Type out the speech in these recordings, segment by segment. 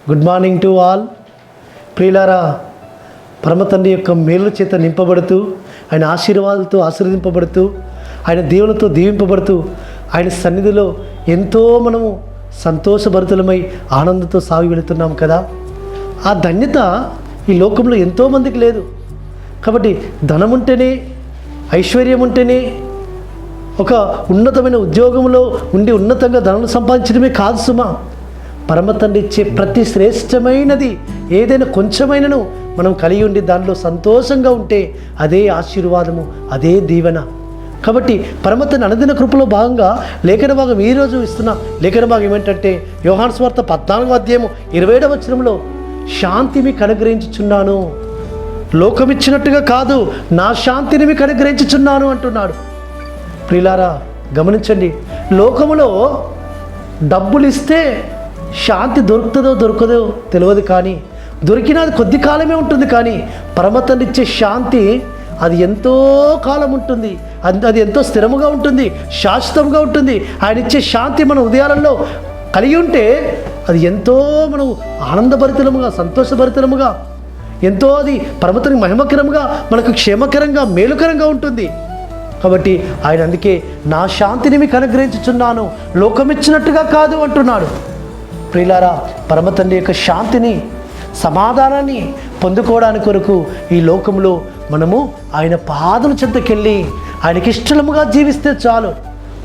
Good morning to all. ప్రియులారా, పరమతండ్రి యొక్క మేలుల చేత నింపబడుతూ, ఆయన ఆశీర్వాదాలతో ఆశీర్వదింపబడుతూ, ఆయన దీవులతో దీవింపబడుతూ, ఆయన సన్నిధిలో ఎంతో మనము సంతోషభరితులమై ఆనందంతో సాగి వెళుతున్నాం కదా. ఆ ధన్యత ఈ లోకంలో ఎంతోమందికి లేదు. కాబట్టి ధనం ఉంటేనే, ఐశ్వర్యం ఉంటేనే, ఒక ఉన్నతమైన ఉద్యోగంలో ఉండి ఉన్నతంగా ధనం సంపాదించడమే కాదు సుమా. పరమతండ్రి ఇచ్చే ప్రతి శ్రేష్టమైనది ఏదైనా కొంచెమైనను మనం కలిగి ఉండి దానిలో సంతోషంగా ఉంటే అదే ఆశీర్వాదము, అదే దీవెన. కాబట్టి పరమతండ్రి అనుదిన కృపలో భాగంగా లేఖన భాగం ఈరోజు ఇస్తున్న లేఖన భాగం ఏమిటంటే యోహాను సువార్త 14వ అధ్యాయము 27వ వచనంలో, శాంతి మీకు అనుగ్రహించుచున్నాను, లోకమిచ్చినట్టుగా కాదు, నా శాంతిని మీకు అనుగ్రహించుచున్నాను అంటున్నాడు. ప్రియులారా, గమనించండి, లోకములో డబ్బులు ఇస్తే శాంతి దొరుకుతుందో దొరకదో తెలియదు, కానీ దొరికినది కొద్ది కాలమే ఉంటుంది. కానీ పరమతండ్రి ఇచ్చే శాంతి అది ఎంతో కాలం ఉంటుంది, అది ఎంతో స్థిరముగా ఉంటుంది, శాశ్వతంగా ఉంటుంది. ఆయన ఇచ్చే శాంతి మన హృదయాలలో కలిగి ఉంటే అది ఎంతో మనం ఆనందభరితముగా, సంతోషభరితముగా, ఎంతో అది పరమతండ్రి మహిమకరంగా, మనకు క్షేమకరంగా, మేలుకరంగా ఉంటుంది. కాబట్టి ఆయన అందుకే నా శాంతిని మీకు అనుగ్రహించుచున్నాను, లోకమిచ్చినట్టుగా కాదు అంటున్నాడు. ప్రియులారా, పరమతండ్రి యొక్క శాంతిని, సమాధానాన్ని పొందుకోవడానికి కొరకు ఈ లోకంలో మనము ఆయన పాదల చెంతకెళ్ళి ఆయనకి ఇష్టముగా జీవిస్తే చాలు.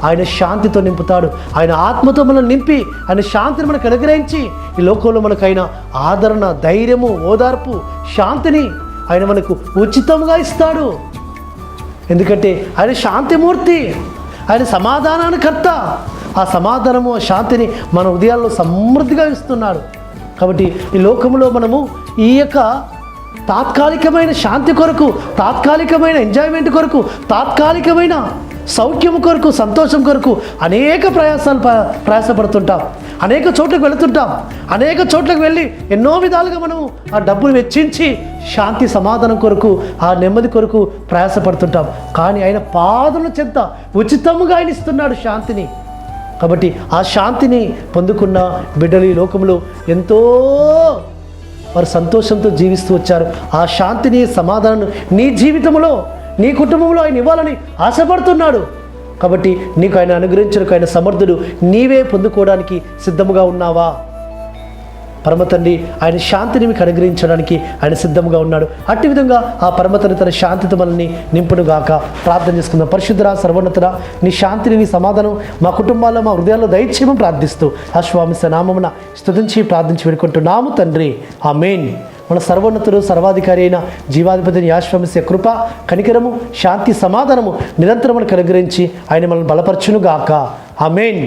ఆయన శాంతితో నింపుతాడు. ఆయన ఆత్మతో మనల్ని నింపి ఆయన శాంతిని మనకు అనుగ్రహించి ఈ లోకంలో మనకు ఆయన ఆదరణ, ధైర్యము, ఓదార్పు, శాంతిని ఆయన మనకు ఉచితంగా ఇస్తాడు. ఎందుకంటే ఆయన శాంతిమూర్తి, ఆయన సమాధానానికర్త. ఆ సమాధానము, ఆ శాంతిని మన హృదయాల్లో సమృద్ధిగా ఇస్తున్నాడు. కాబట్టి ఈ లోకంలో మనము ఈ యొక్క తాత్కాలికమైన శాంతి కొరకు, తాత్కాలికమైన ఎంజాయ్మెంట్ కొరకు, తాత్కాలికమైన సౌఖ్యం కొరకు, సంతోషం కొరకు అనేక ప్రయాసపడుతుంటాం. అనేక చోట్లకు వెళుతుంటాం. అనేక చోట్లకు వెళ్ళి ఎన్నో విధాలుగా మనము ఆ డబ్బులు వెచ్చించి శాంతి, సమాధానం కొరకు, ఆ నెమ్మది కొరకు ప్రయాసపడుతుంటాం. కానీ ఆయన పాదముల చెంత ఉచితముగా ఆయన ఇస్తున్నాడు శాంతిని. కాబట్టి ఆ శాంతిని పొందుకున్న బిడ్డలు ఈ లోకంలో ఎంతో వారు సంతోషంతో జీవిస్తూ వచ్చారు. ఆ శాంతిని, సమాధానం నీ జీవితంలో, నీ కుటుంబంలో ఆయన ఇవ్వాలని ఆశపడుతున్నాడు. కాబట్టి నీకు ఆయన అనుగ్రహించడానికి ఆయన సమర్థుడు. నీవే పొందుకోవడానికి సిద్ధముగా ఉన్నావా? పరమతండ్రి ఆయన శాంతిని మీకు అనుగ్రహించడానికి ఆయన సిద్ధంగా ఉన్నాడు. అట్టి విధంగా ఆ పరమతండ్రి తన శాంతితో మనల్ని నింపునుగాక. ప్రార్థన చేసుకుందాం. పరిశుద్ధుడా, సర్వోన్నతుడా, నీ శాంతిని, నీ సమాధానం మా కుటుంబాల్లో, మా హృదయాల్లో దయచేయమని ప్రార్థిస్తూ ఆశ్వామిస్త నామమున స్తుతించి ప్రార్థించి వేడుకుంటున్నాము తండ్రి. ఆమేన్. మన సర్వోన్నతుడు, సర్వాధికారి అయిన జీవాధిపతిని ఆశ్వామిస్తే కృప, కనికరము, శాంతి, సమాధానము నిరంతరం మనకు అనుగ్రహించి ఆయన మనల్ని బలపరచునుగాక. ఆమేన్.